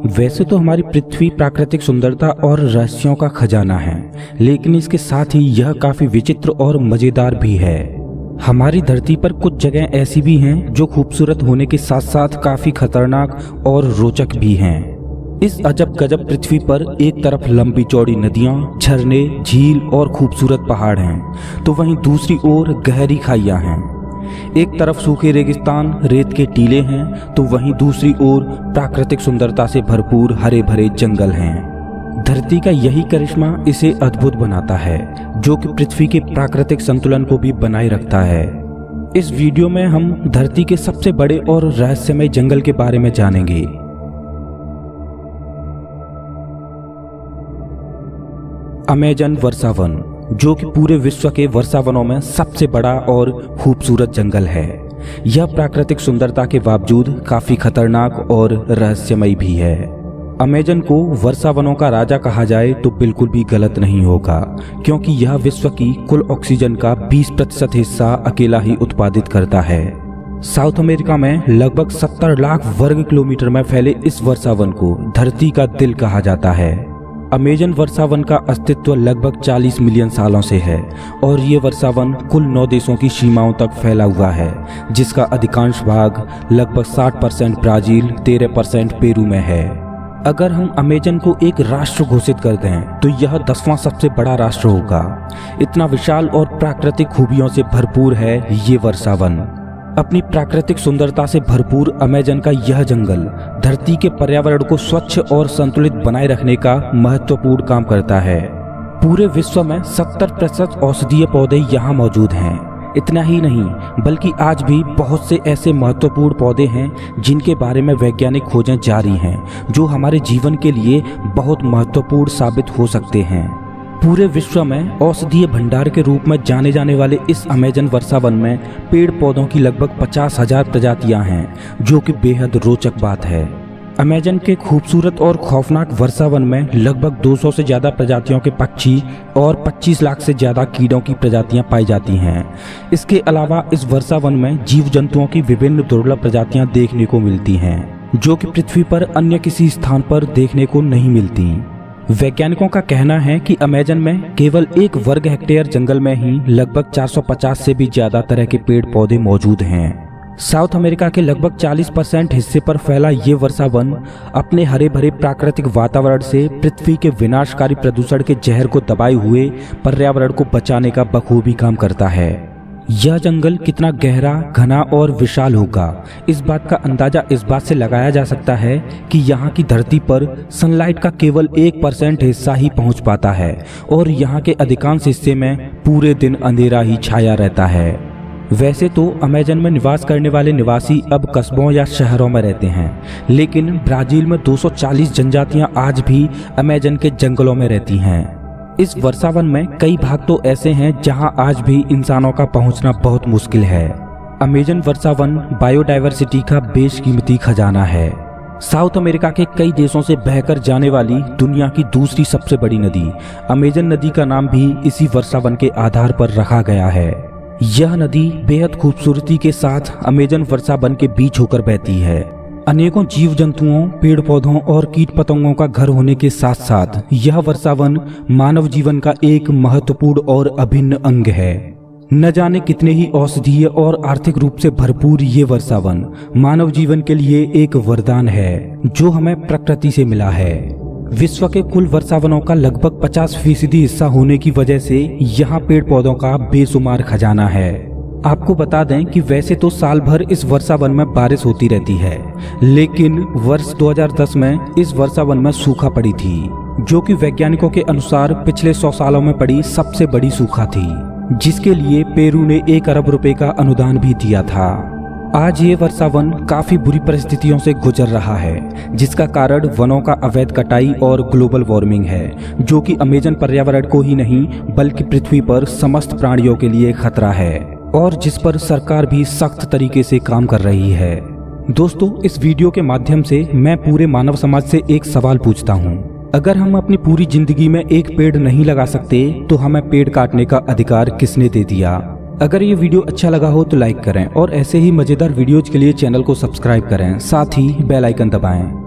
वैसे तो हमारी पृथ्वी प्राकृतिक सुंदरता और रहस्यों का खजाना है, लेकिन इसके साथ ही यह काफी विचित्र और मजेदार भी है। हमारी धरती पर कुछ जगह ऐसी भी हैं जो खूबसूरत होने के साथ साथ काफी खतरनाक और रोचक भी हैं। इस अजब गजब पृथ्वी पर एक तरफ लंबी चौड़ी नदियां, झरने, झील और खूबसूरत पहाड़ हैं, तो वहीं दूसरी ओर गहरी खाइयां हैं। एक तरफ सूखे रेगिस्तान, रेत के टीले हैं, तो वहीं दूसरी ओर प्राकृतिक सुंदरता से भरपूर हरे भरे जंगल हैं। धरती का यही करिश्मा इसे अद्भुत बनाता है, जो कि पृथ्वी के प्राकृतिक संतुलन को भी बनाए रखता है। इस वीडियो में हम धरती के सबसे बड़े और रहस्यमय जंगल के बारे में जानेंगे। अमेजन वर्षावन, जो कि पूरे विश्व के वर्षावनों में सबसे बड़ा और खूबसूरत जंगल है। यह प्राकृतिक सुंदरता के बावजूद काफी खतरनाक और रहस्यमय भी है। अमेजन को वर्षावनों का राजा कहा जाए तो बिल्कुल भी गलत नहीं होगा, क्योंकि यह विश्व की कुल ऑक्सीजन का 20% हिस्सा अकेला ही उत्पादित करता है। साउथ अमेरिका में लगभग 70 लाख वर्ग किलोमीटर में फैले इस वर्षावन को धरती का दिल कहा जाता है। अमेजन वर्षावन का अस्तित्व लगभग 40 मिलियन सालों से है और ये वर्षावन कुल 9 देशों की सीमाओं तक फैला हुआ है, जिसका अधिकांश भाग लगभग 60% ब्राजील, 13% पेरू में है। अगर हम अमेजन को एक राष्ट्र घोषित कर दें तो यह 10वां सबसे बड़ा राष्ट्र होगा। इतना विशाल और प्राकृतिक खूबियों से भरपूर है ये वर्षावन। अपनी प्राकृतिक सुंदरता से भरपूर अमेजन का यह जंगल धरती के पर्यावरण को स्वच्छ और संतुलित बनाए रखने का महत्वपूर्ण काम करता है। पूरे विश्व में 70% औषधीय पौधे यहाँ मौजूद हैं। इतना ही नहीं, बल्कि आज भी बहुत से ऐसे महत्वपूर्ण पौधे हैं जिनके बारे में वैज्ञानिक खोजें जारी हैं, जो हमारे जीवन के लिए बहुत महत्वपूर्ण साबित हो सकते हैं। पूरे विश्व में औषधीय भंडार के रूप में जाने जाने वाले इस अमेजन वर्षावन में पेड़ पौधों की लगभग 50,000 प्रजातियां हैं, जो कि बेहद रोचक बात है। अमेजन के खूबसूरत और खौफनाक वर्षावन में लगभग 200 से ज्यादा प्रजातियों के पक्षी और 25 लाख से ज्यादा कीड़ों की प्रजातियां पाई जाती हैं। इसके अलावा इस वर्षावन में जीव जंतुओं की विभिन्न दुर्लभ प्रजातियां देखने को मिलती हैं, जो कि पृथ्वी पर अन्य किसी स्थान पर देखने को नहीं मिलती। वैज्ञानिकों का कहना है कि अमेजन में केवल 1 वर्ग हेक्टेयर जंगल में ही लगभग 450 से भी ज्यादा तरह के पेड़ पौधे मौजूद हैं। साउथ अमेरिका के लगभग 40% हिस्से पर फैला ये वर्षावन अपने हरे भरे प्राकृतिक वातावरण से पृथ्वी के विनाशकारी प्रदूषण के जहर को दबाए हुए पर्यावरण को बचाने का बखूबी काम करता है। यह जंगल कितना गहरा, घना और विशाल होगा, इस बात का अंदाजा इस बात से लगाया जा सकता है कि यहाँ की धरती पर सनलाइट का केवल 1% हिस्सा ही पहुँच पाता है और यहाँ के अधिकांश हिस्से में पूरे दिन अंधेरा ही छाया रहता है। वैसे तो अमेजन में निवास करने वाले निवासी अब कस्बों या शहरों में रहते हैं, लेकिन ब्राजील में 240 जनजातियाँ आज भी अमेजन के जंगलों में रहती हैं। इस वर्षावन में कई भाग तो ऐसे हैं जहां आज भी इंसानों का पहुंचना बहुत मुश्किल है। अमेजन वर्षावन बायोडायवर्सिटी का बेशकीमती खजाना है। साउथ अमेरिका के कई देशों से बहकर जाने वाली दुनिया की दूसरी सबसे बड़ी नदी अमेजन नदी का नाम भी इसी वर्षावन के आधार पर रखा गया है। यह नदी बेहद खूबसूरती के साथ अमेजन वर्षावन के बीच होकर बहती है। अनेकों जीव जंतुओं, पेड़ पौधों और कीट पतंगों का घर होने के साथ साथ यह वर्षावन मानव जीवन का एक महत्वपूर्ण और अभिन्न अंग है। न जाने कितने ही औषधीय और आर्थिक रूप से भरपूर ये वर्षावन मानव जीवन के लिए एक वरदान है, जो हमें प्रकृति से मिला है। विश्व के कुल वर्षावनों का लगभग 50% हिस्सा होने की वजह से यहाँ पेड़ पौधों का बेशुमार खजाना है। आपको बता दें कि वैसे तो साल भर इस वर्षावन में बारिश होती रहती है, लेकिन वर्ष 2010 में इस वर्षावन में सूखा पड़ी थी, जो कि वैज्ञानिकों के अनुसार पिछले 100 सालों में पड़ी सबसे बड़ी सूखा थी, जिसके लिए पेरू ने 1 अरब रुपए का अनुदान भी दिया था। आज ये वर्षावन काफी बुरी परिस्थितियों से गुजर रहा है, जिसका कारण वनों का अवैध कटाई और ग्लोबल वार्मिंग है, जो कि अमेजन पर्यावरण को ही नहीं बल्कि पृथ्वी पर समस्त प्राणियों के लिए खतरा है और जिस पर सरकार भी सख्त तरीके से काम कर रही है। दोस्तों, इस वीडियो के माध्यम से मैं पूरे मानव समाज से एक सवाल पूछता हूँ। अगर हम अपनी पूरी जिंदगी में एक पेड़ नहीं लगा सकते तो हमें पेड़ काटने का अधिकार किसने दे दिया? अगर ये वीडियो अच्छा लगा हो तो लाइक करें और ऐसे ही मजेदार वीडियोज के लिए चैनल को सब्सक्राइब करें, साथ ही बेल आइकन दबाएं।